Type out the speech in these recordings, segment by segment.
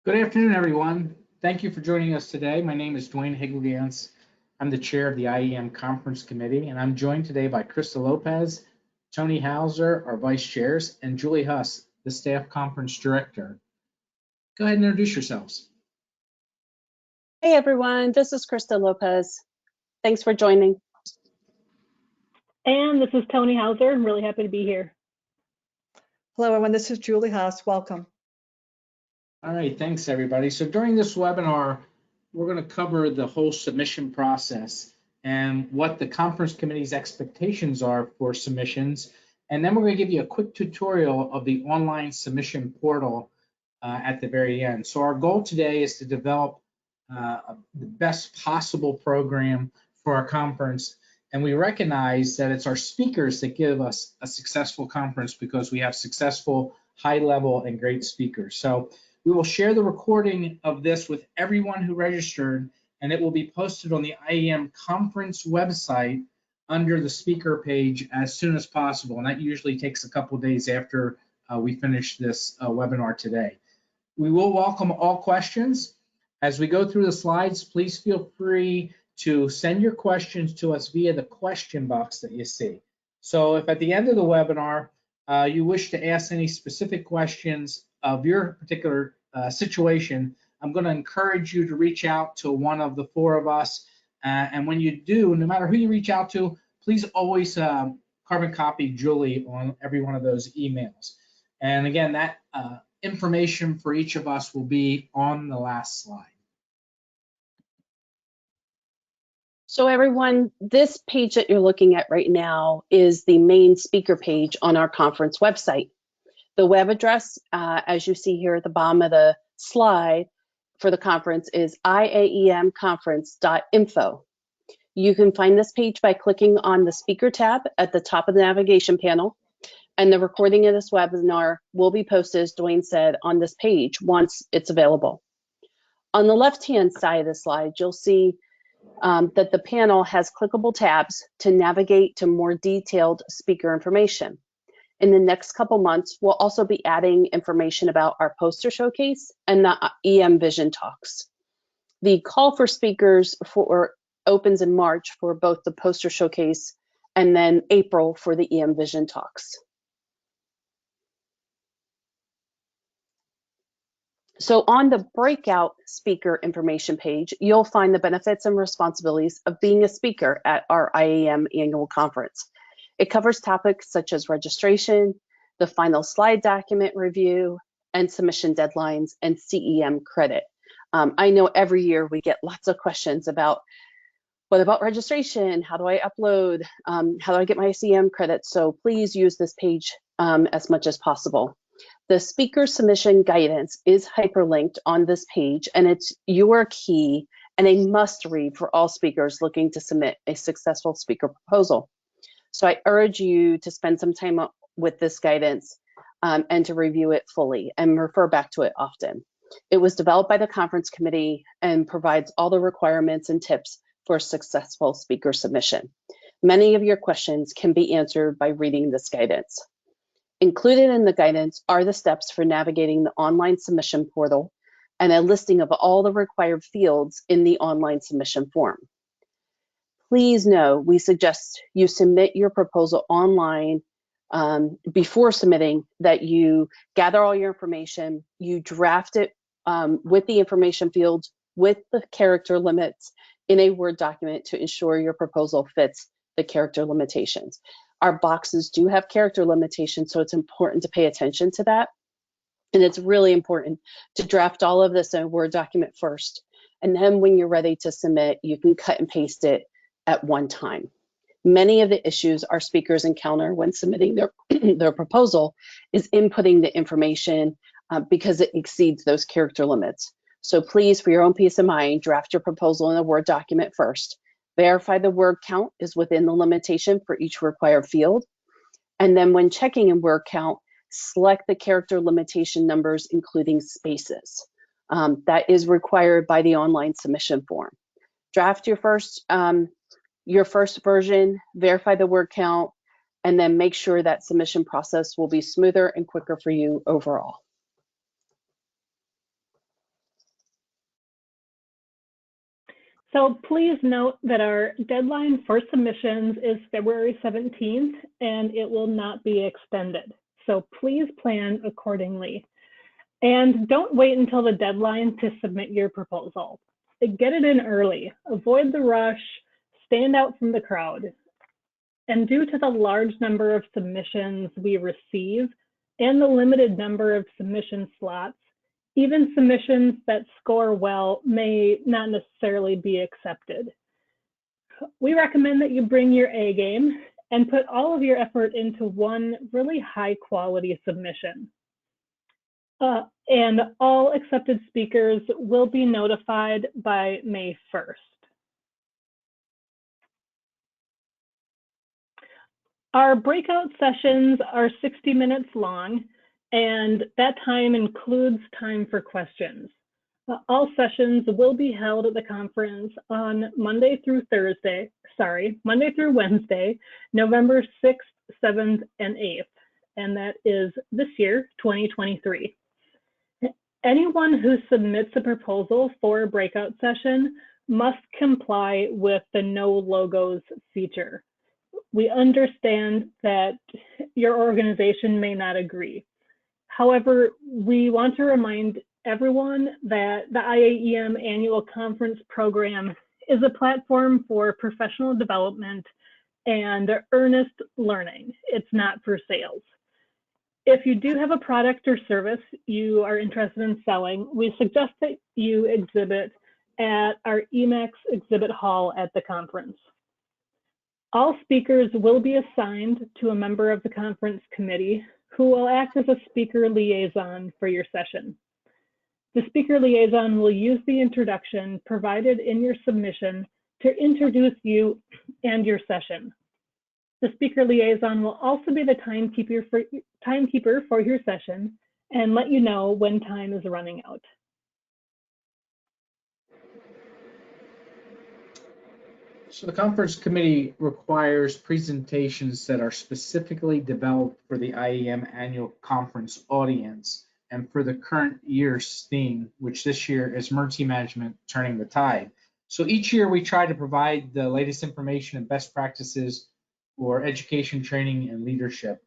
Good afternoon, everyone. Thank you for joining us today. My name is Dwayne Higgledians. I'm the chair of the IAEM Conference Committee, and I'm joined today by Krista Lopez, Tony Hauser, our vice chairs, and Julie Huss, the staff conference director. Go ahead and introduce yourselves. Hey everyone, this is Krista Lopez. Thanks for joining. And this is Tony Hauser. I'm really happy to be here. Hello everyone, this is Julie Huss. Welcome. All right, thanks everybody. So during this webinar, we're going to cover the whole submission process and what the conference committee's expectations are for submissions. And then we're going to give you a quick tutorial of the online submission portal at the very end. So our goal today is to develop the best possible program for our conference. And we recognize that it's our speakers that give us a successful conference because we have successful, high level, and great speakers. So we will share the recording of this with everyone who registered, and it will be posted on the IAEM conference website under the speaker page as soon as possible. And that usually takes a couple of days after we finish this webinar today. We will welcome all questions. As we go through the slides, please feel free to send your questions to us via the question box that you see. So if at the end of the webinar, you wish to ask any specific questions of your particular situation, I'm going to encourage you to reach out to one of the four of us. And when you do, no matter who you reach out to, please always carbon copy Julie on every one of those emails. And again, that information for each of us will be on the last slide. So everyone, this page that you're looking at right now is the main speaker page on our conference website. The web address, as you see here at the bottom of the slide for the conference, is iaemconference.info. You can find this page by clicking on the speaker tab at the top of the navigation panel, and the recording of this webinar will be posted, as Dwayne said, on this page once it's available. On the left-hand side of the slide, you'll see that the panel has clickable tabs to navigate to more detailed speaker information. In the next couple months, we'll also be adding information about our poster showcase and the EM Vision Talks. The call for speakers opens in March for both the poster showcase and then April for the EM Vision Talks. So on the breakout speaker information page, you'll find the benefits and responsibilities of being a speaker at our IAEM annual conference. It covers topics such as registration, the final slide document review, and submission deadlines and CEM credit. I know every year we get lots of questions about, what about registration? How do I upload? How do I get my CEM credit? So please use this page as much as possible. The speaker submission guidance is hyperlinked on this page, and it's your key and a must read for all speakers looking to submit a successful speaker proposal. So I urge you to spend some time with this guidance and to review it fully and refer back to it often. It was developed by the conference committee and provides all the requirements and tips for a successful speaker submission. Many of your questions can be answered by reading this guidance. Included in the guidance are the steps for navigating the online submission portal and a listing of all the required fields in the online submission form. Please know we suggest you submit your proposal online before submitting, that you gather all your information, you draft it with the information fields, with the character limits in a Word document to ensure your proposal fits the character limitations. Our boxes do have character limitations, so it's important to pay attention to that. And it's really important to draft all of this in a Word document first. And then when you're ready to submit, you can cut and paste it at one time. Many of the issues our speakers encounter when submitting their proposal is inputting the information because it exceeds those character limits. So please, for your own peace of mind, draft your proposal in a Word document first. Verify the word count is within the limitation for each required field. And then when checking in word count, select the character limitation numbers, including spaces. That is required by the online submission form. Draft your first version, verify the word count, and then make sure that submission process will be smoother and quicker for you overall. So please note that our deadline for submissions is February 17th, and it will not be extended. So please plan accordingly. And don't wait until the deadline to submit your proposal. Get it in early, avoid the rush, stand out from the crowd. And due to the large number of submissions we receive and the limited number of submission slots, even submissions that score well may not necessarily be accepted. We recommend that you bring your A game and put all of your effort into one really high quality submission. And all accepted speakers will be notified by May 1st. Our breakout sessions are 60 minutes long, and that time includes time for questions. All sessions will be held at the conference on Monday through Wednesday, November 6th, 7th, and 8th, and that is this year, 2023. Anyone who submits a proposal for a breakout session must comply with the no logos feature. We understand that your organization may not agree. However, we want to remind everyone that the IAEM Annual Conference Program is a platform for professional development and earnest learning. It's not for sales. If you do have a product or service you are interested in selling, we suggest that you exhibit at our EMAX exhibit hall at the conference. All speakers will be assigned to a member of the conference committee who will act as a speaker liaison for your session. The speaker liaison will use the introduction provided in your submission to introduce you and your session. The speaker liaison will also be the timekeeper for your session and let you know when time is running out. So the conference committee requires presentations that are specifically developed for the IAEM annual conference audience and for the current year's theme, which this year is Emergency Management Turning the Tide. So each year we try to provide the latest information and best practices for education, training, and leadership.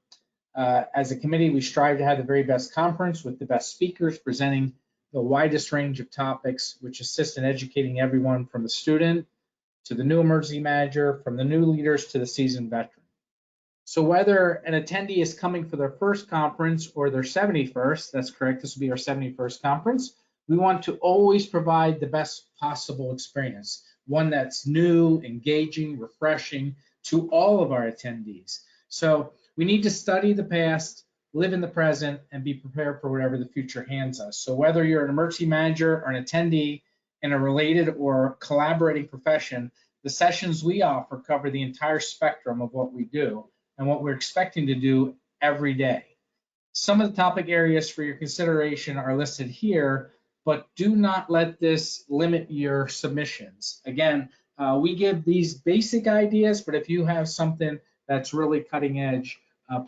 As a committee, we strive to have the very best conference with the best speakers presenting the widest range of topics, which assist in educating everyone from the student to the new emergency manager, from the new leaders to the seasoned veteran. So whether an attendee is coming for their first conference or their 71st, that's correct, this will be our 71st conference, we want to always provide the best possible experience, one that's new, engaging, refreshing to all of our attendees. So we need to study the past, live in the present, and be prepared for whatever the future hands us. So whether you're an emergency manager or an attendee in a related or collaborating profession, the sessions we offer cover the entire spectrum of what we do and what we're expecting to do every day. Some of the topic areas for your consideration are listed here, but do not let this limit your submissions. Again, we give these basic ideas, but if you have something that's really cutting edge,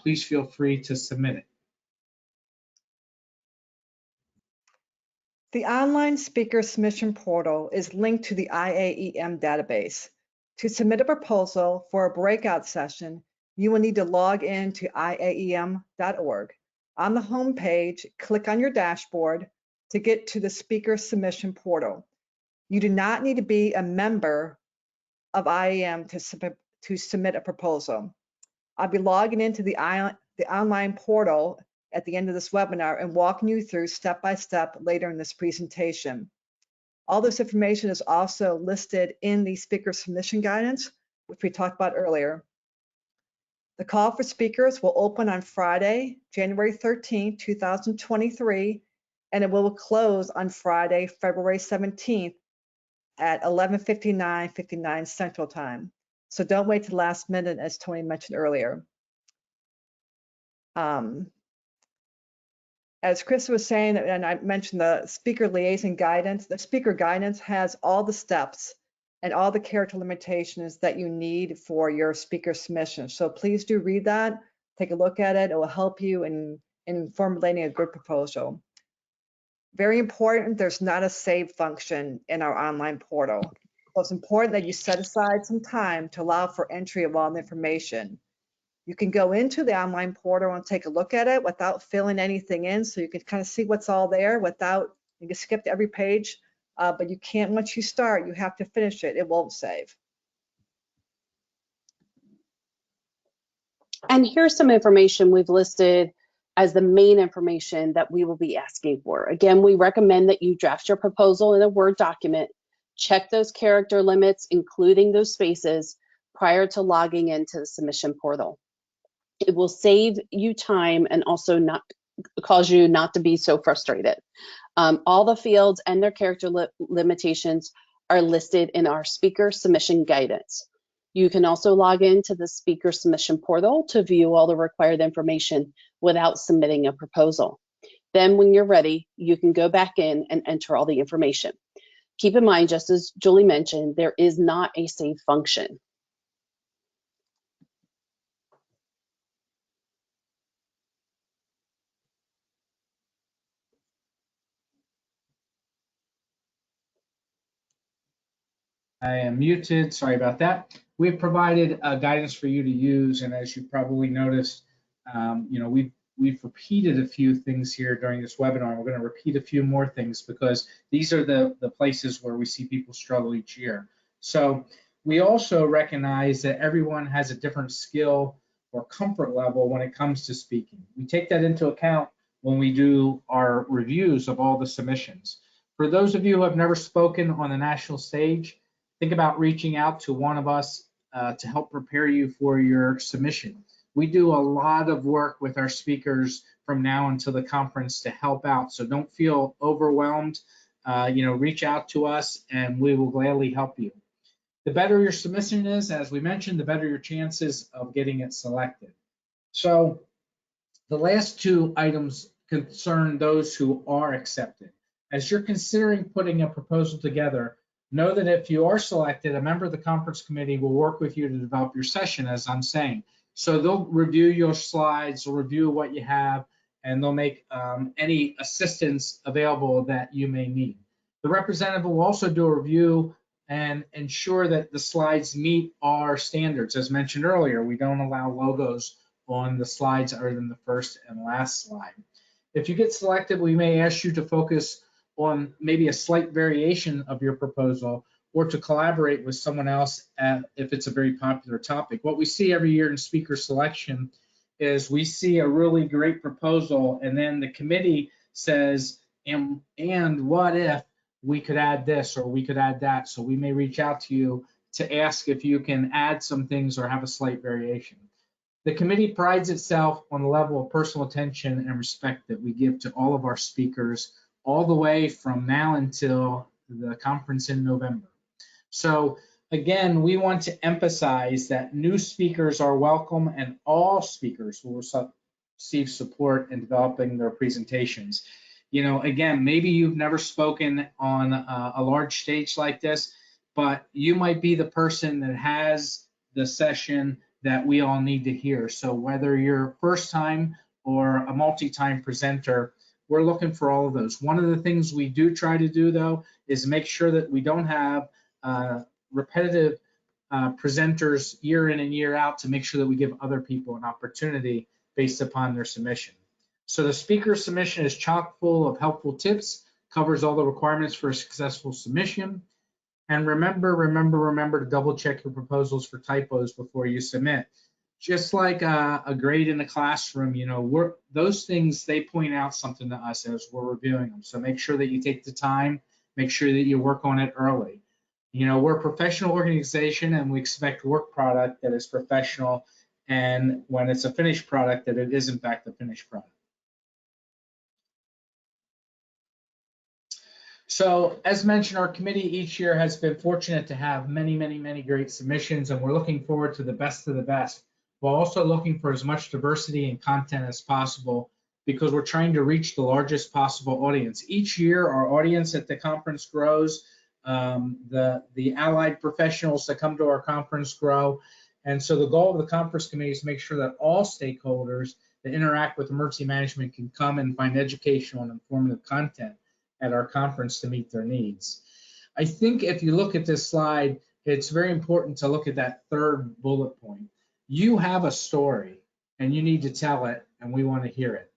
please feel free to submit it. The online speaker submission portal is linked to the IAEM database. To submit a proposal for a breakout session, you will need to log in to IAEM.org. On the home page, click on your dashboard to get to the speaker submission portal. You do not need to be a member of IAEM to submit a proposal. I'll be logging into the online portal at the end of this webinar and walking you through step-by-step later in this presentation. All this information is also listed in the speaker submission guidance, which we talked about earlier. The call for speakers will open on Friday, January 13, 2023, and it will close on Friday, February 17th at 11:59 Central Time. So don't wait to the last minute, as Tony mentioned earlier. As Chris was saying, and I mentioned the speaker liaison guidance, the speaker guidance has all the steps and all the character limitations that you need for your speaker submission. So please do read that, take a look at it. It will help you in formulating a good proposal. Very important, there's not a save function in our online portal. So it's important that you set aside some time to allow for entry of all the information. You can go into the online portal and take a look at it without filling anything in, so you can kind of see what's all there without, you can skip to every page, but you can't, once you start, you have to finish it. It won't save. And here's some information we've listed as the main information that we will be asking for. Again, we recommend that you draft your proposal in a Word document, check those character limits, including those spaces, prior to logging into the submission portal. It will save you time and also not cause you not to be so frustrated. All the fields and their character limitations are listed in our speaker submission guidance. You can also log into the speaker submission portal to view all the required information without submitting a proposal. Then when you're ready, you can go back in and enter all the information. Keep in mind, just as Julie mentioned, there is not a save function. I am muted, sorry about that. We've provided guidance for you to use, and as you probably noticed, we've repeated a few things here during this webinar. We're going to repeat a few more things because these are the places where we see people struggle each year. So we also recognize that everyone has a different skill or comfort level when it comes to speaking. We take that into account when we do our reviews of all the submissions. For those of you who have never spoken on the national stage, think about reaching out to one of us to help prepare you for your submission. We do a lot of work with our speakers from now until the conference to help out, so don't feel overwhelmed. Reach out to us and we will gladly help you. The better your submission is, as we mentioned, the better your chances of getting it selected. So the last two items concern those who are accepted. As you're considering putting a proposal together, know that if you are selected, a member of the conference committee will work with you to develop your session, as I'm saying. So they'll review your slides, they'll review what you have, and they'll make any assistance available that you may need. The representative will also do a review and ensure that the slides meet our standards. As mentioned earlier, we don't allow logos on the slides other than the first and last slide. If you get selected, we may ask you to focus on maybe a slight variation of your proposal or to collaborate with someone else if it's a very popular topic. What we see every year in speaker selection is we see a really great proposal and then the committee says, and what if we could add this or we could add that? So we may reach out to you to ask if you can add some things or have a slight variation. The committee prides itself on the level of personal attention and respect that we give to all of our speakers all the way from now until the conference in November. So again, we want to emphasize that new speakers are welcome and all speakers will receive support in developing their presentations. Again, maybe you've never spoken on a large stage like this, but you might be the person that has the session that we all need to hear. So whether you're first time or a multi-time presenter, we're looking for all of those. One of the things we do try to do, though, is make sure that we don't have repetitive presenters year in and year out to make sure that we give other people an opportunity based upon their submission. So the speaker submission is chock full of helpful tips, covers all the requirements for a successful submission. And remember to double check your proposals for typos before you submit. Just like a grade in the classroom, those things, they point out something to us as we're reviewing them. So make sure that you take the time, make sure that you work on it early. We're a professional organization and we expect work product that is professional, and when it's a finished product, that it is in fact a finished product. So as mentioned, our committee each year has been fortunate to have many great submissions, and we're looking forward to the best of the best, while also looking for as much diversity and content as possible because we're trying to reach the largest possible audience. Each year, our audience at the conference grows. The allied professionals that come to our conference grow. And so the goal of the conference committee is to make sure that all stakeholders that interact with emergency management can come and find educational and informative content at our conference to meet their needs. I think if you look at this slide, it's very important to look at that third bullet point. You have a story and you need to tell it, and we want to hear it.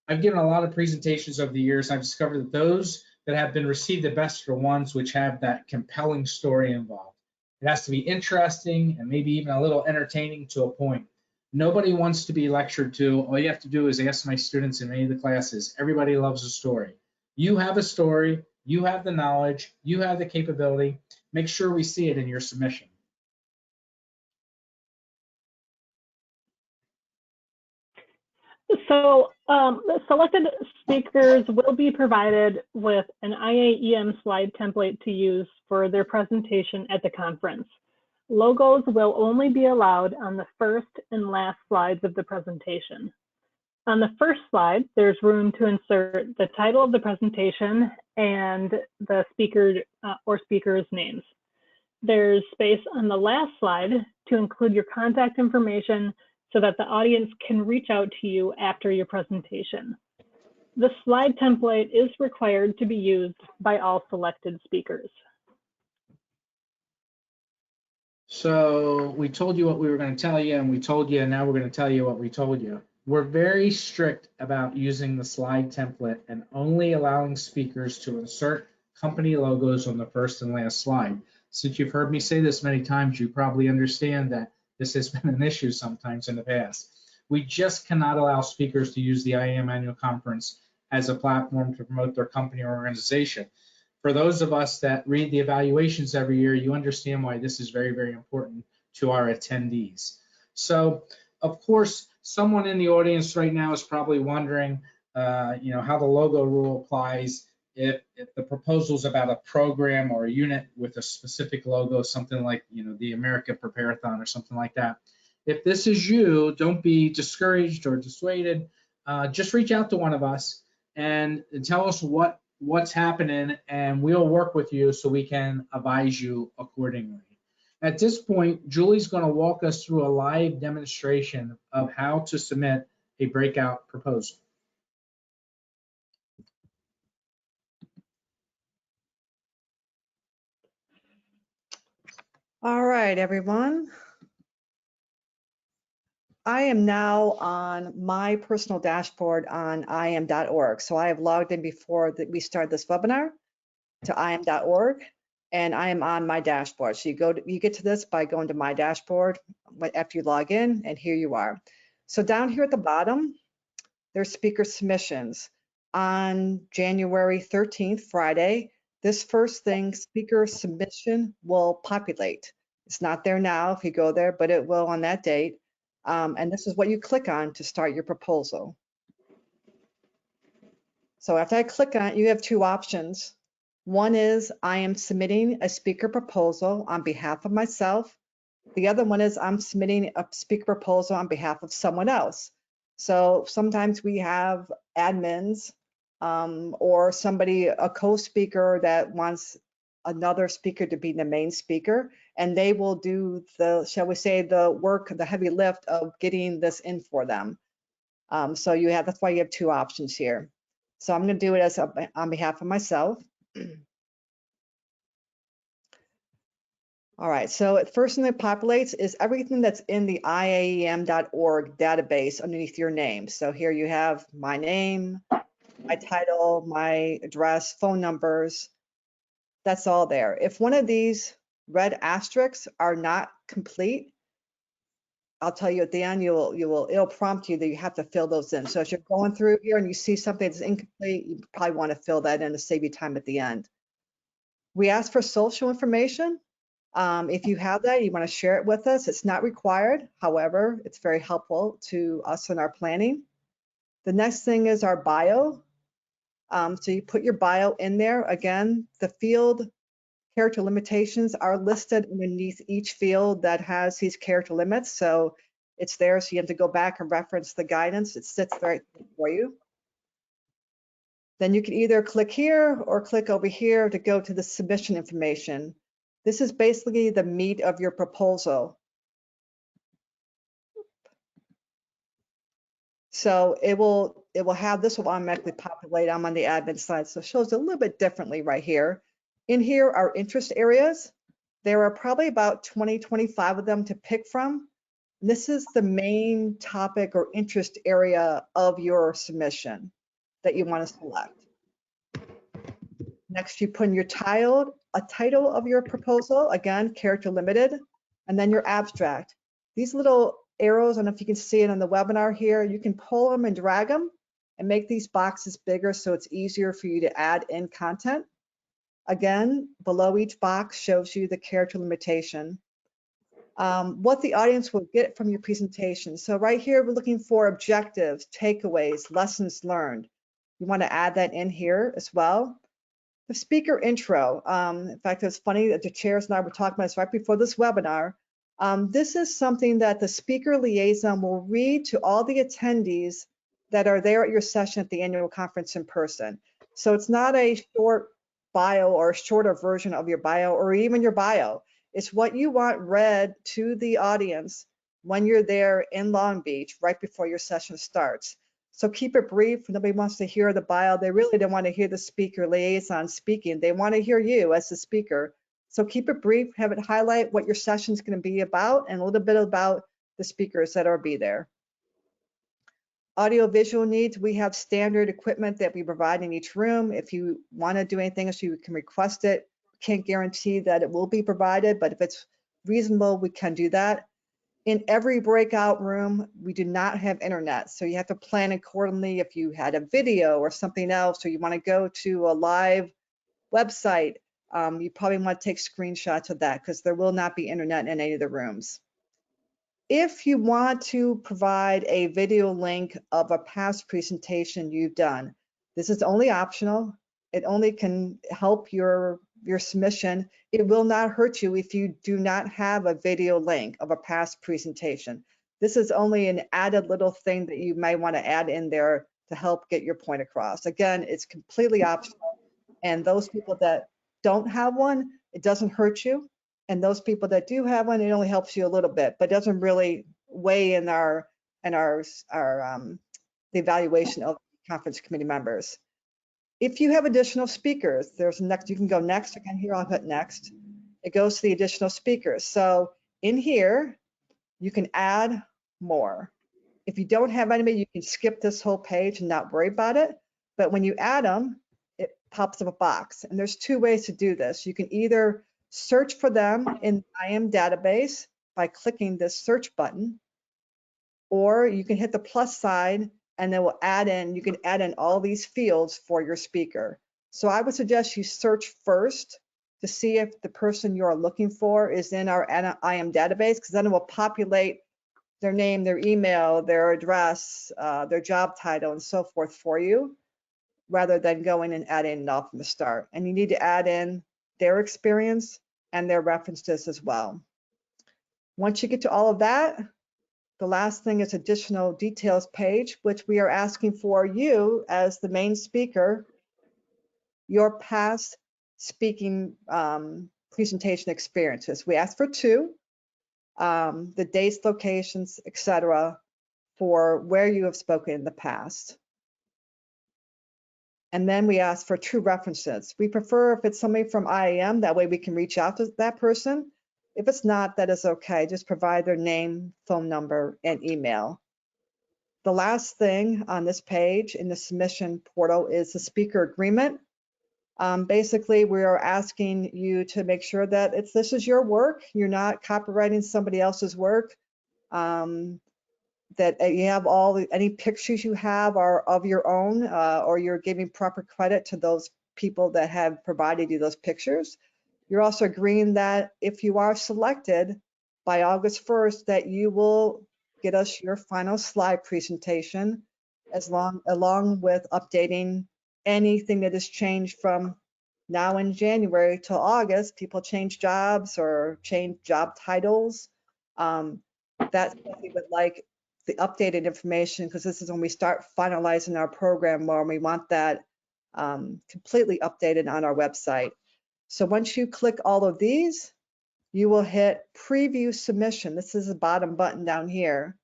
I've given a lot of presentations over the years. I've discovered that those that have been received the best are ones which have that compelling story involved. It has to be interesting and maybe even a little entertaining to a point. Nobody wants to be lectured to. All you have to do is ask my students in any of the classes. Everybody loves a story. You have a story, you have the knowledge, you have the capability. Make sure we see it in your submission. So selected speakers will be provided with an IAEM slide template to use for their presentation at the conference. Logos will only be allowed on the first and last slides of the presentation. On the first slide, there's room to insert the title of the presentation and the speaker or speakers' names. There's space on the last slide to include your contact information so that the audience can reach out to you after your presentation. The slide template is required to be used by all selected speakers. So we told you what we were going to tell you, and we told you, and now we're going to tell you what we told you. We're very strict about using the slide template and only allowing speakers to insert company logos on the first and last slide. Since you've heard me say this many times, you probably understand that this has been an issue sometimes in the past. We just cannot allow speakers to use the IAEM annual conference as a platform to promote their company or organization. For those of us that read the evaluations every year, you understand why this is very, very important to our attendees. So, of course, someone in the audience right now is probably wondering, how the logo rule applies if the proposal is about a program or a unit with a specific logo, something like, the America Prepare-a-thon or something like that. If this is you, don't be discouraged or dissuaded. Just reach out to one of us and tell us what's happening, and we'll work with you so we can advise you accordingly. At this point, Julie's going to walk us through a live demonstration of how to submit a breakout proposal. All right, everyone. I am now on my personal dashboard on IAEM.org. So I have logged in before we start this webinar to IAEM.org, and I am on my dashboard. So you get to this by going to my dashboard after you log in, and here you are. So down here at the bottom, there's speaker submissions. On January 13th, Friday, this first thing, speaker submission, will populate. It's not there now if you go there, but it will on that date. And this is what you click on to start your proposal. So after I click on it, you have two options. One is I am submitting a speaker proposal on behalf of myself. The other one is I'm submitting a speaker proposal on behalf of someone else. So sometimes we have admins or somebody, a co-speaker that wants another speaker to be the main speaker, and they will do the, shall we say, the work, the heavy lift of getting this in for them. So that's why you have two options here. So I'm going to do it on behalf of myself. All right, so the first thing that populates is everything that's in the IAEM.org database underneath your name. So here you have my name, my title, my address, phone numbers. That's all there. If one of these red asterisks are not complete, I'll tell you at the end, it'll prompt you that you have to fill those in. So if you're going through here and you see something that's incomplete, you probably want to fill that in to save you time at the end. We ask for social information. If you have that, you want to share it with us. It's not required. However, it's very helpful to us in our planning. The next thing is our bio. So you put your bio in there. Again, the field character limitations are listed underneath each field that has these character limits. So it's there, so you have to go back and reference the guidance. It sits right for you. Then you can either click here or click over here to go to the submission information. This is basically the meat of your proposal. So it will have, this will automatically populate. I'm on the admin side, so it shows a little bit differently right here. In here are interest areas. There are probably about 20, 25 of them to pick from. This is the main topic or interest area of your submission that you want to select. Next, you put in your a title of your proposal, again, character limited, and then your abstract. These little arrows, I don't know if you can see it on the webinar here, you can pull them and drag them and make these boxes bigger so it's easier for you to add in content. Again, below each box shows you the character limitation. What the audience will get from your presentation. So right here, we're looking for objectives, takeaways, lessons learned. You want to add that in here as well. The speaker intro. In fact, it's funny that the chairs and I were talking about this right before this webinar. This is something that the speaker liaison will read to all the attendees that are there at your session at the annual conference in person. So it's not a short bio or a shorter version of your bio or even your bio. It's what you want read to the audience when you're there in Long Beach right before your session starts. So keep it brief. Nobody wants to hear the bio. They really don't want to hear the speaker liaison speaking. They want to hear you as the speaker. So keep it brief, have it highlight what your session is going to be about and a little bit about the speakers that are be there. Audio visual needs, we have standard equipment that we provide in each room. If you want to do anything else, you can request it. Can't guarantee that it will be provided, but if it's reasonable, we can do that. In every breakout room, we do not have internet, so you have to plan accordingly. If you had a video or something else, or you want to go to a live website, you probably want to take screenshots of that because there will not be internet in any of the rooms. If you want to provide a video link of a past presentation you've done, this is only optional. It only can help your submission. It will not hurt you if you do not have a video link of a past presentation. This is only an added little thing that you might want to add in there to help get your point across. Again, it's completely optional. And those people that don't have one, it doesn't hurt you. And those people that do have one, it only helps you a little bit, but doesn't really weigh in the evaluation of conference committee members. If you have additional speakers, there's next, you can go next again here, I'll hit next. It goes to the additional speakers. So in here, you can add more. If you don't have anybody, you can skip this whole page and not worry about it. But when you add them, it pops up a box. And there's two ways to do this. You can either search for them in the IAEM database by clicking this search button, or you can hit the plus sign and then we'll add in, you can add in all these fields for your speaker. So I would suggest you search first to see if the person you're looking for is in our IAEM database, because then it will populate their name, their email, their address, their job title, and so forth for you, rather than going and adding it all from the start. And you need to add in their experience and their references as well. Once you get to all of that, the last thing is additional details page, which we are asking for you as the main speaker, your past speaking presentation experiences. We ask for 2, the dates, locations, etc., for where you have spoken in the past. And then we ask for 2 references. We prefer if it's somebody from IAEM, that way we can reach out to that person. If it's not, that is okay. Just provide their name, phone number, and email. The last thing on this page in the submission portal is the speaker agreement. Basically, we are asking you to make sure that this is your work. You're not copyrighting somebody else's work. That you have any pictures you have are of your own, or you're giving proper credit to those people that have provided you those pictures. You're also agreeing that if you are selected by August 1st, that you will get us your final slide presentation, along with updating anything that has changed from now in January till August. People change jobs or change job titles. That's what we would like, the updated information, because this is when we start finalizing our program, where we want that completely updated on our website. So once you click all of these, you will hit preview submission. This is the bottom button down here.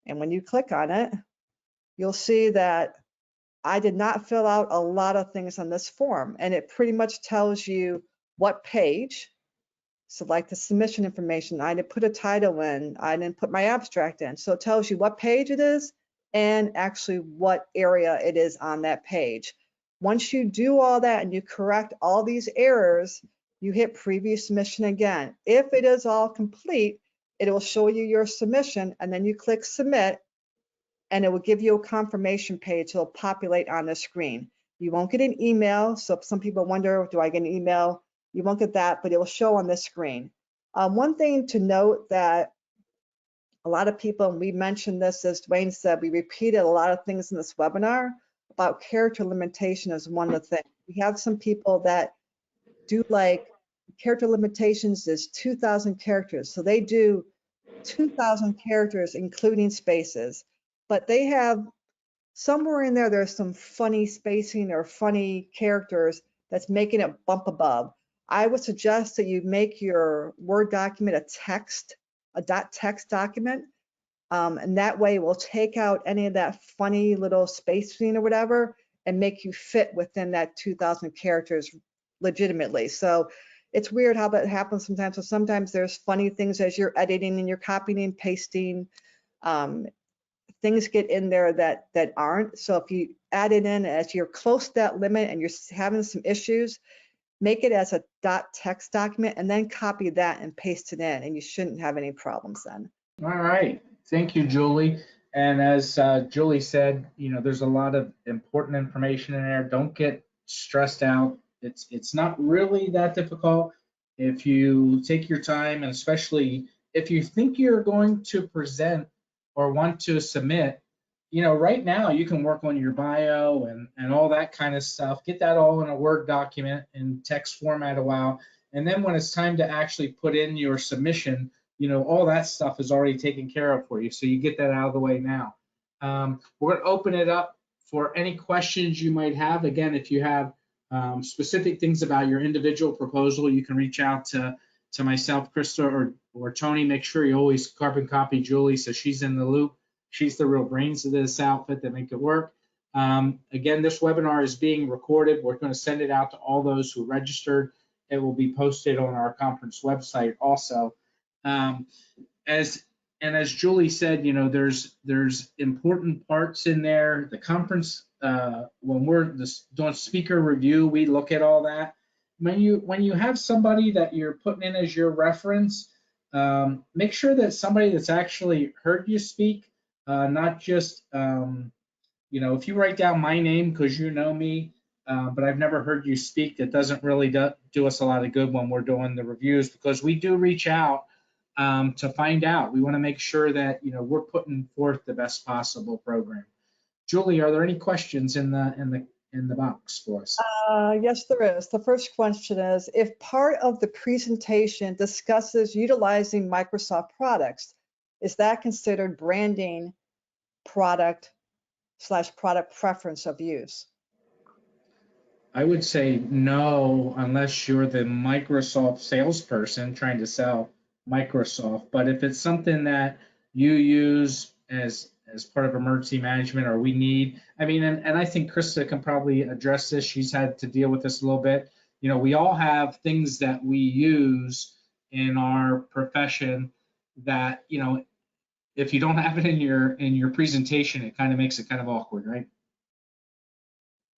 And when you click on it, you'll see that I did not fill out a lot of things on this form, and it pretty much tells you what page. So like the submission information, I didn't put a title in, I didn't put my abstract in. So it tells you what page it is and actually what area it is on that page. Once you do all that and you correct all these errors, you hit preview submission again. If it is all complete, it will show you your submission, and then you click submit, and it will give you a confirmation page. It'll populate on the screen. You won't get an email. So if some people wonder, do I get an email? You won't get that, but it will show on the screen. One thing to note that a lot of people, and we mentioned this, as Dwayne said, we repeated a lot of things in this webinar about character limitation is one of the things. We have some people that do like character limitations is 2,000 characters. So they do 2,000 characters, including spaces, but they have somewhere in there, there's some funny spacing or funny characters that's making it bump above. I would suggest that you make your Word document a .text document, and that way we'll take out any of that funny little spacing or whatever and make you fit within that 2,000 characters legitimately. So it's weird how that happens sometimes. So sometimes there's funny things as you're editing and you're copying and pasting. Things get in there that aren't. So if you add it in as you're close to that limit and you're having some issues, make it as a .text document and then copy that and paste it in, and you shouldn't have any problems then. All right. Thank you, Julie. And as Julie said, there's a lot of important information in there. Don't get stressed out. It's not really that difficult if you take your time, and especially if you think you're going to present or want to submit, right now you can work on your bio and all that kind of stuff. Get that all in a Word document in text format a while. And then when it's time to actually put in your submission, all that stuff is already taken care of for you. So you get that out of the way now. We're going to open it up for any questions you might have. Again, if you have specific things about your individual proposal, you can reach out to myself, Krista, or Tony. Make sure you always carbon copy Julie so she's in the loop. She's the real brains of this outfit that make it work. Again, this webinar is being recorded. We're going to send it out to all those who registered. It will be posted on our conference website also. As Julie said, there's important parts in there. The conference, when we're doing speaker review, we look at all that. When you have somebody that you're putting in as your reference, make sure that somebody that's actually heard you speak, not just, if you write down my name because you know me, but I've never heard you speak, that doesn't really do us a lot of good when we're doing the reviews, because we do reach out to find out. We want to make sure that we're putting forth the best possible program. Julie, are there any questions in the box for us? Yes, there is. The first question is, if part of the presentation discusses utilizing Microsoft products, is that considered branding product / product preference of use? I would say no, unless you're the Microsoft salesperson trying to sell Microsoft. But if it's something that you use as part of emergency management, or we need, and I think Krista can probably address this. She's had to deal with this a little bit. We all have things that we use in our profession that, if you don't have it in your presentation, it kind of makes it kind of awkward, right?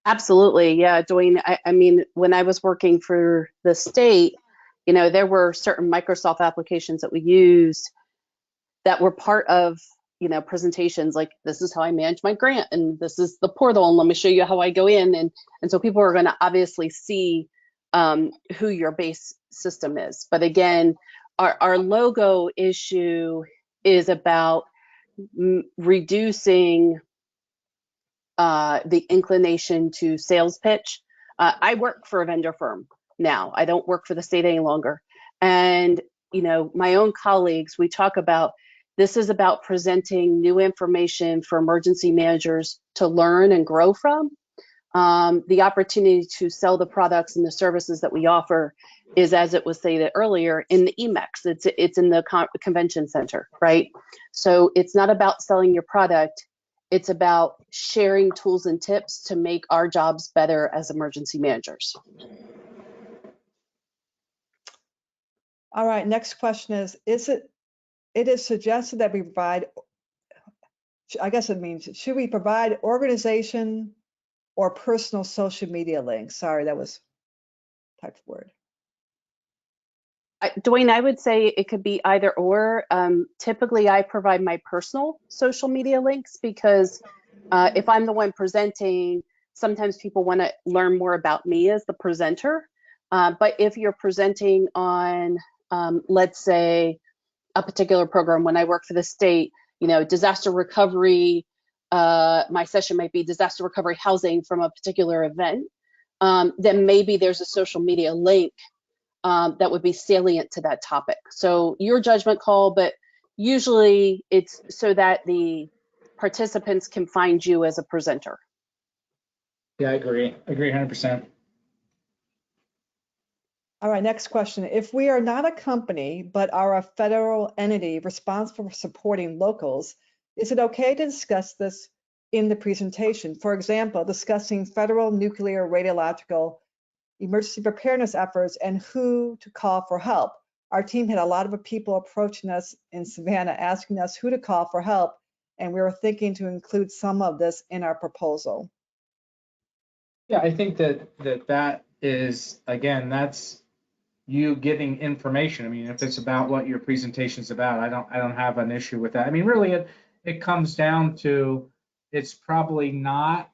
Absolutely. Yeah, Dwayne, I mean, when I was working for the state, there were certain Microsoft applications that we used that were part of, presentations, like, this is how I manage my grant, and this is the portal, and let me show you how I go in. And so people are going to obviously see who your base system is. But again, our logo issue is about reducing the inclination to sales pitch. I work for a vendor firm now. I don't work for the state any longer. And, my own colleagues, we talk about, this is about presenting new information for emergency managers to learn and grow from. The opportunity to sell the products and the services that we offer is, as it was stated earlier, in the EMEX. It's in the convention center, right? So it's not about selling your product. It's about sharing tools and tips to make our jobs better as emergency managers. All right, next question is it is suggested that we provide, I guess it means, should we provide organization or personal social media links? Sorry, that was typed word. Dwayne, I would say it could be either or. Typically, I provide my personal social media links because if I'm the one presenting, sometimes people want to learn more about me as the presenter. But if you're presenting on, let's say, a particular program, when I work for the state, disaster recovery, my session might be disaster recovery housing from a particular event, then maybe there's a social media link that would be salient to that topic. So your judgment call, but usually it's so that the participants can find you as a presenter. Yeah, I agree 100%. All right, next question. If we are not a company, but are a federal entity responsible for supporting locals, is it okay to discuss this in the presentation? For example, discussing federal nuclear radiological emergency preparedness efforts and who to call for help. Our team had a lot of people approaching us in Savannah asking us who to call for help, and we were thinking to include some of this in our proposal. Yeah, I think that is, again, that's you getting information. I mean, if it's about what your presentation's about, I don't have an issue with that. I mean, really, it comes down to, it's probably not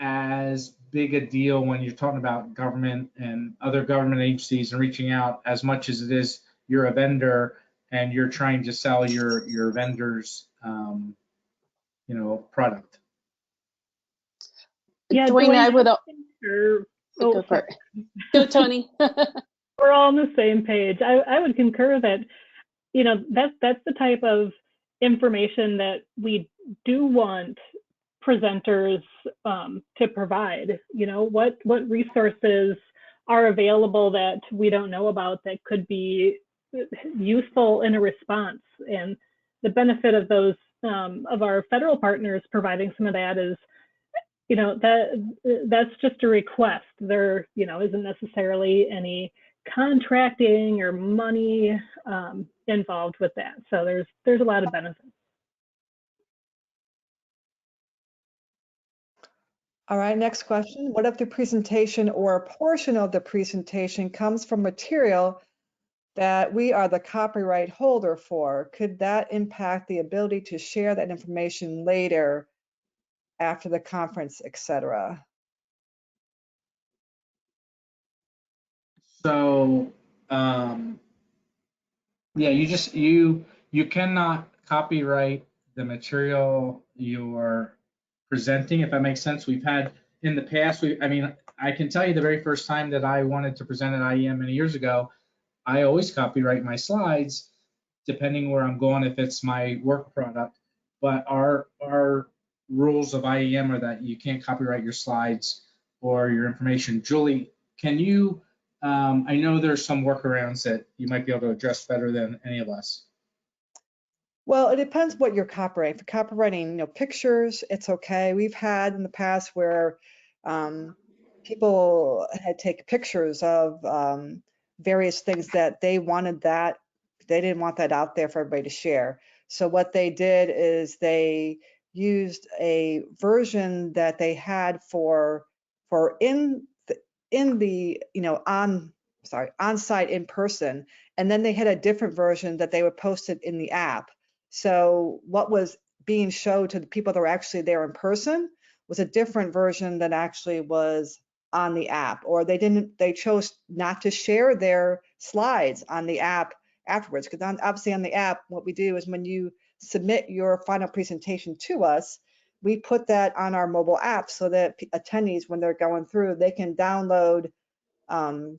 as big a deal when you're talking about government and other government agencies and reaching out as much as it is you're a vendor and you're trying to sell your vendor's product. Yeah, Dwayne, I would. Sure. Go for it. Go, Tony. We're all on the same page. I would concur that, that's the type of information that we do want presenters to provide. What resources are available that we don't know about that could be useful in a response. And the benefit of those of our federal partners providing some of that is, that's just a request. There, isn't necessarily any contracting or money involved with that. So there's a lot of benefits. All right, next question. What if the presentation or a portion of the presentation comes from material that we are the copyright holder for? Could that impact the ability to share that information later after the conference, etc.? So, yeah, you cannot copyright the material you're presenting, if that makes sense. We've had in the past, I can tell you the very first time that I wanted to present at IAEM many years ago, I always copyright my slides, depending where I'm going, if it's my work product. But our rules of IAEM are that you can't copyright your slides or your information. Julie, can you, I know there's some workarounds that you might be able to address better than any of us. Well, it depends what you're copyrighting. For copywriting, pictures, it's okay. We've had in the past where people had taken pictures of various things that they didn't want that out there for everybody to share. So what they did is they used a version that they had for on-site in person, and then they had a different version that they would post it in the app. So what was being showed to the people that were actually there in person was a different version that actually was on the app, or they chose not to share their slides on the app afterwards. Because obviously on the app, what we do is when you submit your final presentation to us, we put that on our mobile app so that attendees, when they're going through, they can download and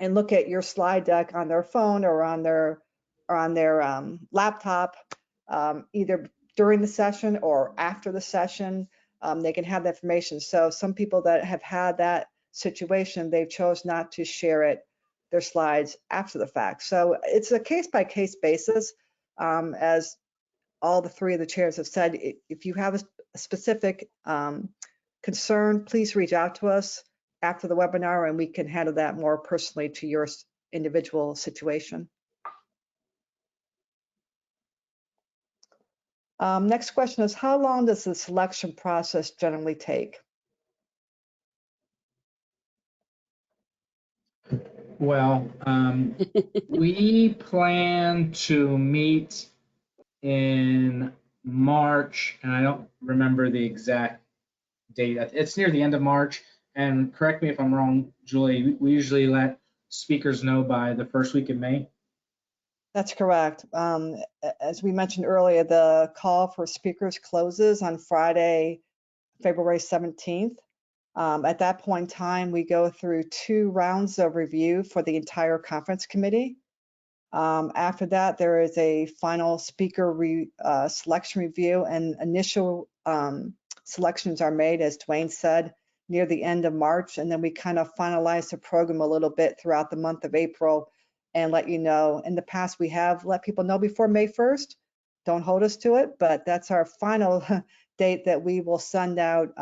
look at your slide deck on their phone or on their laptop, either during the session or after the session. They can have the information. So some people that have had that situation, they've chose not to share their slides after the fact. So it's a case-by-case basis. As all the three of the chairs have said, if you have a specific concern, please reach out to us after the webinar and we can handle that more personally to your individual situation. Next question is, how long does the selection process generally take? Well, we plan to meet in March, and I don't remember the exact date. It's near the end of March. And correct me if I'm wrong, Julie, we usually let speakers know by the first week of May. That's correct. As we mentioned earlier, the call for speakers closes on Friday, February 17th. At that point in time, we go through 2 rounds of review for the entire conference committee. After that, there is a final speaker selection review, and initial selections are made, as Dwayne said, near the end of March. And then we kind of finalize the program a little bit throughout the month of April and let you know. In the past, we have let people know before May 1st. Don't hold us to it, but that's our final date that we will send out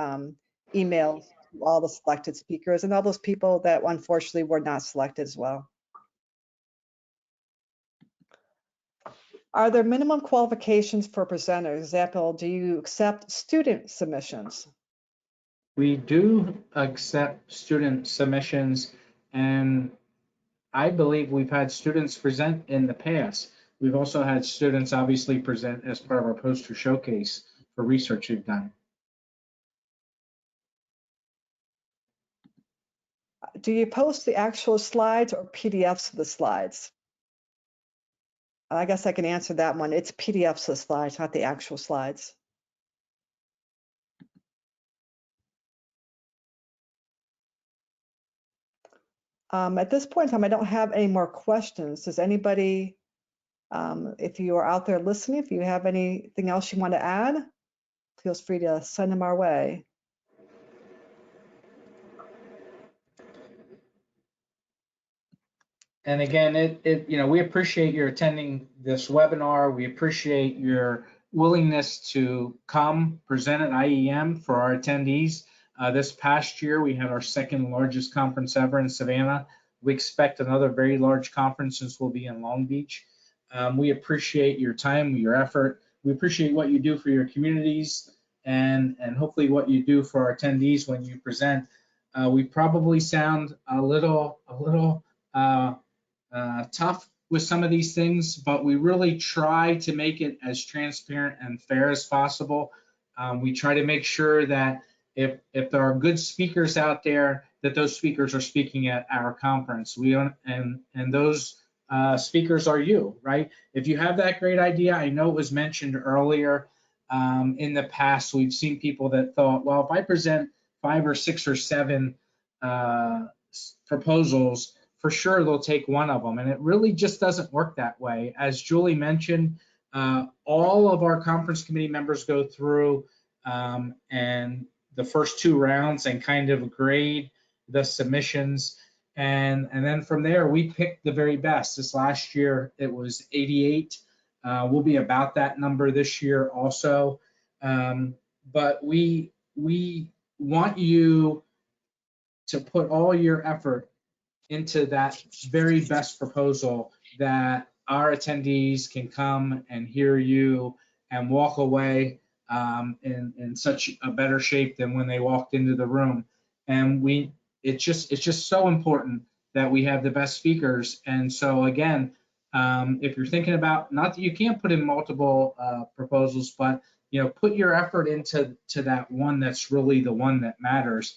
emails to all the selected speakers and all those people that unfortunately were not selected as well. Are there minimum qualifications for presenters? Example, do you accept student submissions? We do accept student submissions, and I believe we've had students present in the past. We've also had students obviously present as part of our poster showcase for research we've done. Do you post the actual slides or PDFs of the slides? I guess I can answer that one. It's PDFs of the slides, not the actual slides. At this point in time, I don't have any more questions. Does anybody, if you are out there listening, if you have anything else you want to add, feel free to send them our way. And again, we appreciate your attending this webinar. We appreciate your willingness to come present at IAEM for our attendees. This past year, we had our 2nd largest conference ever in Savannah. We expect another very large conference since we'll be in Long Beach. We appreciate your time, your effort. We appreciate what you do for your communities and hopefully what you do for our attendees when you present. We probably sound a little tough with some of these things, but we really try to make it as transparent and fair as possible. We try to make sure that if there are good speakers out there, that those speakers are speaking at our conference. We don't, and those speakers are you, right? If you have that great idea, I know it was mentioned earlier in the past, we've seen people that thought, well, if I present 5 or 6 or 7 proposals, for sure they'll take one of them. And it really just doesn't work that way. As Julie mentioned, all of our conference committee members go through and the first 2 rounds and kind of grade the submissions. And then from there, we pick the very best. This last year, it was 88. We'll be about that number this year also. But we want you to put all your effort into that very best proposal that our attendees can come and hear you and walk away in such a better shape than when they walked into the room. And it's just so important that we have the best speakers. And so again, if you're thinking about, not that you can't put in multiple proposals, but put your effort into that one that's really the one that matters,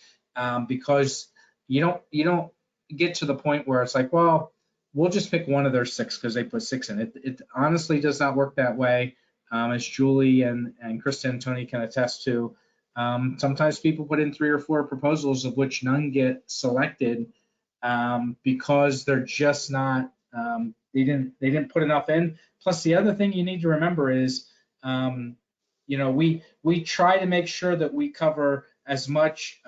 because you don't get to the point where it's like, well, we'll just pick one of their 6 because they put 6 in. It honestly does not work that way, as Julie and Krista and Tony can attest to. Sometimes people put in 3 or 4 proposals of which none get selected because they're just not, they didn't put enough in. Plus, the other thing you need to remember is, we try to make sure that we cover as much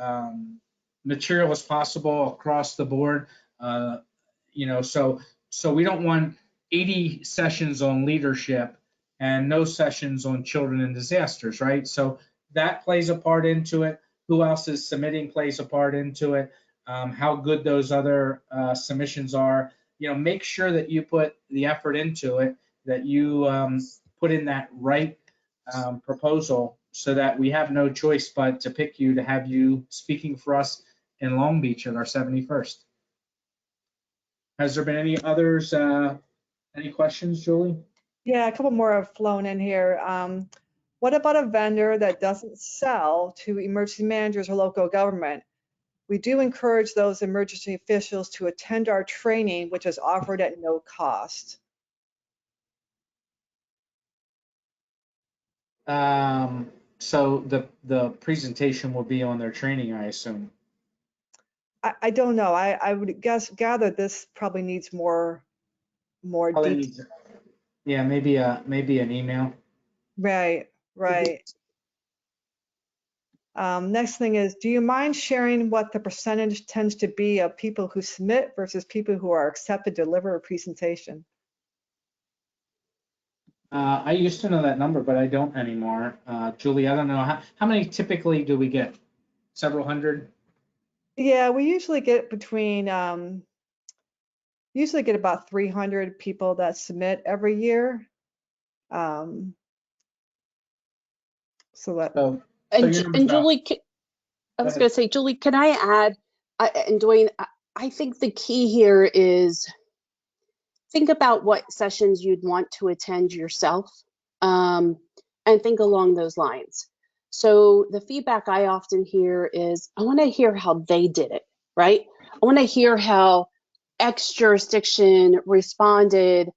material as possible across the board. So we don't want 80 sessions on leadership and no sessions on children and disasters, right? So that plays a part into it. Who else is submitting plays a part into it. How good those other submissions are. Make sure that you put the effort into it, that you put in that right proposal, so that we have no choice but to pick you to have you speaking for us in Long Beach at our 71st. Has there been any others? Any questions, Julie? Yeah, a couple more have flown in here. What about a vendor that doesn't sell to emergency managers or local government? We do encourage those emergency officials to attend our training, which is offered at no cost. So the presentation will be on their training, I assume. I don't know. I would gather this probably needs more Probably detail. needs, yeah, maybe an email. Right. Next thing is, do you mind sharing what the percentage tends to be of people who submit versus people who are accepted to deliver a presentation? I used to know that number, but I don't anymore. Julie, I don't know. How many typically do we get? Several hundred? Yeah, we usually get between, usually get about 300 people that submit every year. So that, So And, your number's and about, Julie, I go was ahead. going to say, Julie, can I add, and Dwayne, I think the key here is think about what sessions you'd want to attend yourself, and think along those lines. So the feedback I often hear is, I want to hear how they did it, right? I want to hear how X jurisdiction responded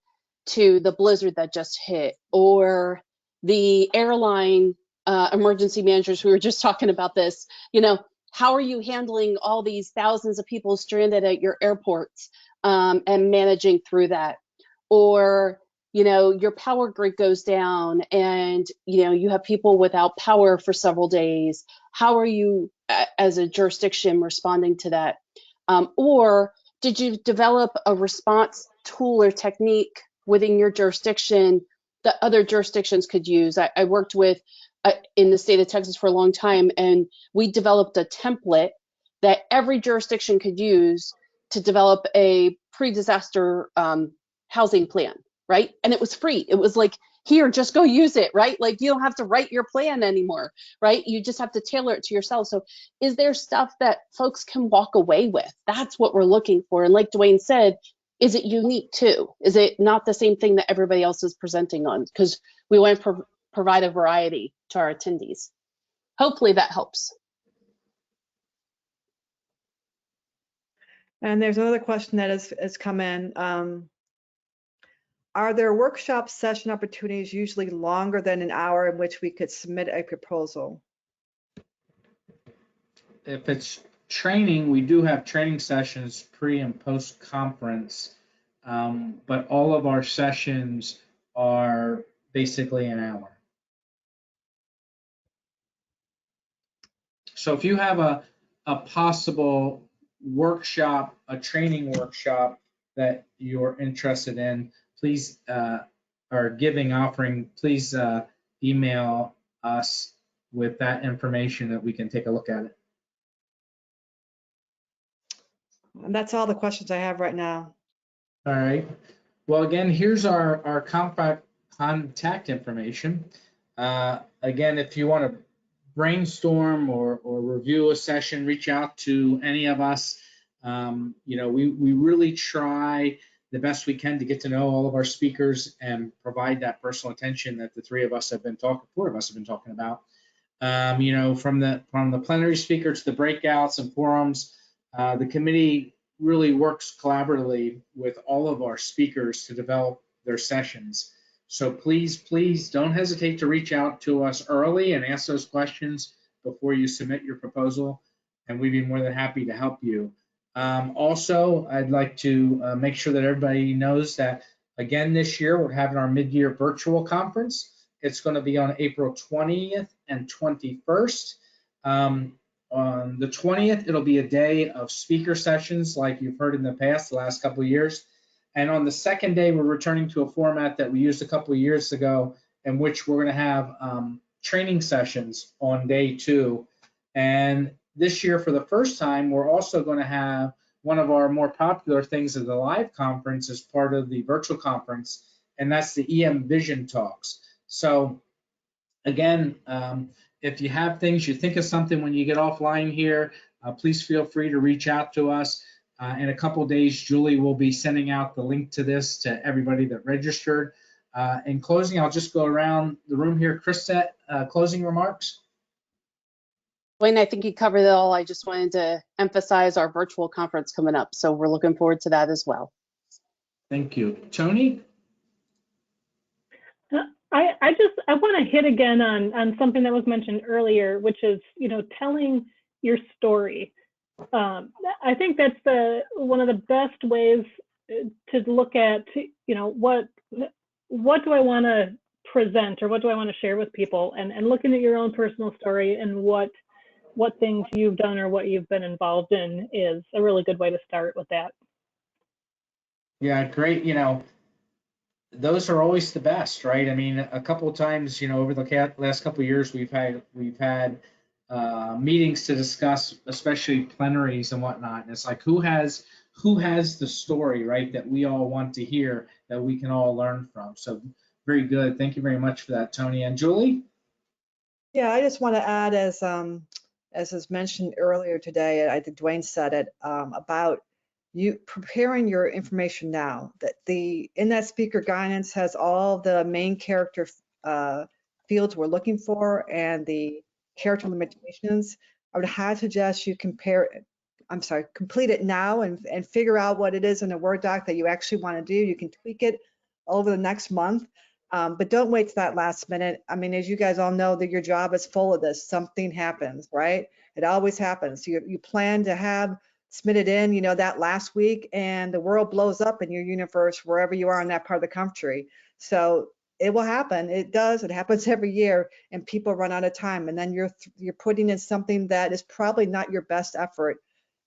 to the blizzard that just hit, or the airline emergency managers, we were just talking about this, how are you handling all these thousands of people stranded at your airports, and managing through that? Or your power grid goes down and you have people without power for several days. How are you as a jurisdiction responding to that? Or did you develop a response tool or technique within your jurisdiction that other jurisdictions could use? I worked with in the state of Texas for a long time, and we developed a template that every jurisdiction could use to develop a pre-disaster housing plan, right? And it was free. It was like, here, just go use it, right? Like, you don't have to write your plan anymore, right? You just have to tailor it to yourself. So is there stuff that folks can walk away with? That's what we're looking for. And like Dwayne said, is it unique too? Is it not the same thing that everybody else is presenting on? Because we want to provide a variety to our attendees. Hopefully that helps. and there's another question that has come in. Are there workshop session opportunities usually longer than an hour in which we could submit a proposal? If it's training, we do have training sessions pre and post conference, but all of our sessions are basically an hour. So if you have a possible workshop, a training workshop that you're interested in, please, or giving offering, please email us with that information that we can take a look at it. And that's all the questions I have right now. All right. Well, again, here's our contact information. Again, if you want to brainstorm or review a session, reach out to any of us. We really try the best we can to get to know all of our speakers and provide that personal attention that the four of us have been talking about. From the plenary speaker to the breakouts and forums, the committee really works collaboratively with all of our speakers to develop their sessions. So please don't hesitate to reach out to us early and ask those questions before you submit your proposal, and we'd be more than happy to help you. Also, I'd like to make sure that everybody knows that, again, this year we're having our mid-year virtual conference. It's going to be on April 20th and 21st. On the 20th, it'll be a day of speaker sessions like you've heard in the past, the last couple of years. And on the second day, we're returning to a format that we used a couple of years ago in which we're going to have training sessions on day 2. And this year, for the first time, we're also going to have one of our more popular things at the live conference as part of the virtual conference, and that's the EM Vision Talks. So again, if you have things, you think of something when you get offline here, please feel free to reach out to us. In a couple of days, Julie will be sending out the link to this to everybody that registered. In closing, I'll just go around the room here. Krista, closing remarks? Wayne, I think you covered it all. I just wanted to emphasize our virtual conference coming up. So we're looking forward to that as well. Thank you. Tony? I want to hit again on something that was mentioned earlier, which is, telling your story. I think that's one of the best ways to look at, what do I want to present or what do I want to share with people, and looking at your own personal story and what things you've done or what you've been involved in is a really good way to start with that. Yeah, great. Those are always the best, right? I mean, a couple of times, over the last couple of years, we've had meetings to discuss, especially plenaries and whatnot. And it's like, who has the story, right, that we all want to hear, that we can all learn from. So very good. Thank you very much for that, Tony. And Julie? Yeah, I just want to add, as was mentioned earlier today, I think Dwayne said it, about you preparing your information now. That in that speaker guidance has all the main character fields we're looking for and the character limitations. I would highly suggest you complete it now and figure out what it is in a Word doc that you actually want to do. You can tweak it over the next month. But don't wait to that last minute. I mean, as you guys all know, that your job is full of this. Something happens, right? It always happens. You plan to have submitted in, that last week, and the world blows up in your universe wherever you are in that part of the country. So it will happen. It does. It happens every year, and people run out of time. And then you're putting in something that is probably not your best effort,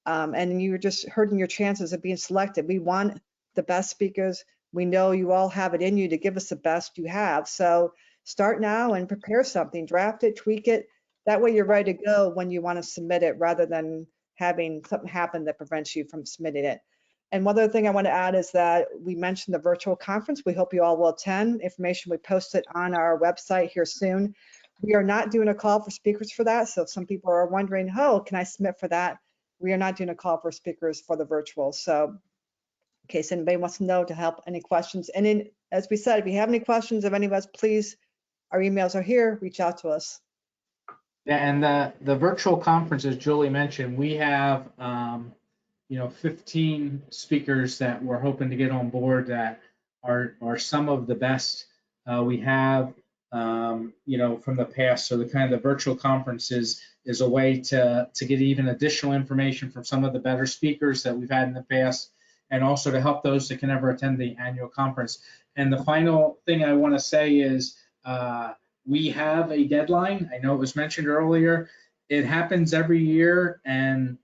and you're just hurting your chances of being selected. We want the best speakers. We know you all have it in you to give us the best you have. So start now and prepare something, draft it, tweak it. That way you're ready to go when you want to submit it, rather than having something happen that prevents you from submitting it. And one other thing I want to add is that we mentioned the virtual conference. We hope you all will attend. Information we posted on our website here soon. We are not doing a call for speakers for that. So if some people are wondering, oh, can I submit for that? We are not doing a call for speakers for the virtual. So in case anybody wants to know, to help, any questions. And then, as we said, if you have any questions of any of us, please, our emails are here, reach out to us. Yeah, and the virtual conference, as Julie mentioned, we have 15 speakers that we're hoping to get on board that are some of the best we have from the past. So the virtual conference is a way to get even additional information from some of the better speakers that we've had in the past, and also to help those that can never attend the annual conference. And the final thing I want to say is we have a deadline. I know it was mentioned earlier. It happens every year, and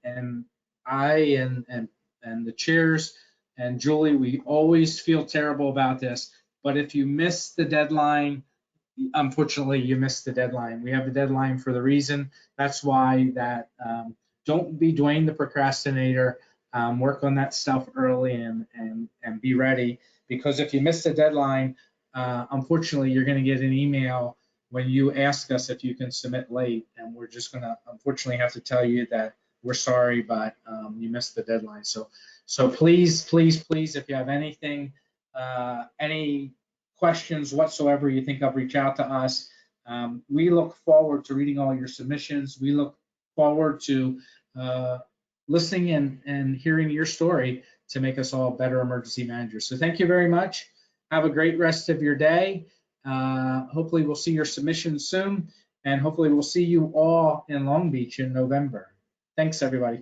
I and the chairs and Julie, we always feel terrible about this. But if you miss the deadline, unfortunately, you missed the deadline. We have the deadline for the reason. That's why that don't be Dwayne the procrastinator. Work on that stuff early and be ready, because if you miss the deadline, unfortunately, you're going to get an email when you ask us if you can submit late, and we're just going to unfortunately have to tell you that we're sorry, but you missed the deadline. So please, if you have anything, any questions whatsoever you think of, reach out to us. We look forward to reading all your submissions. We look forward to listening and hearing your story to make us all better emergency managers. So thank you very much. Have a great rest of your day. Hopefully we'll see your submissions soon, and hopefully we'll see you all in Long Beach in November. Thanks, everybody.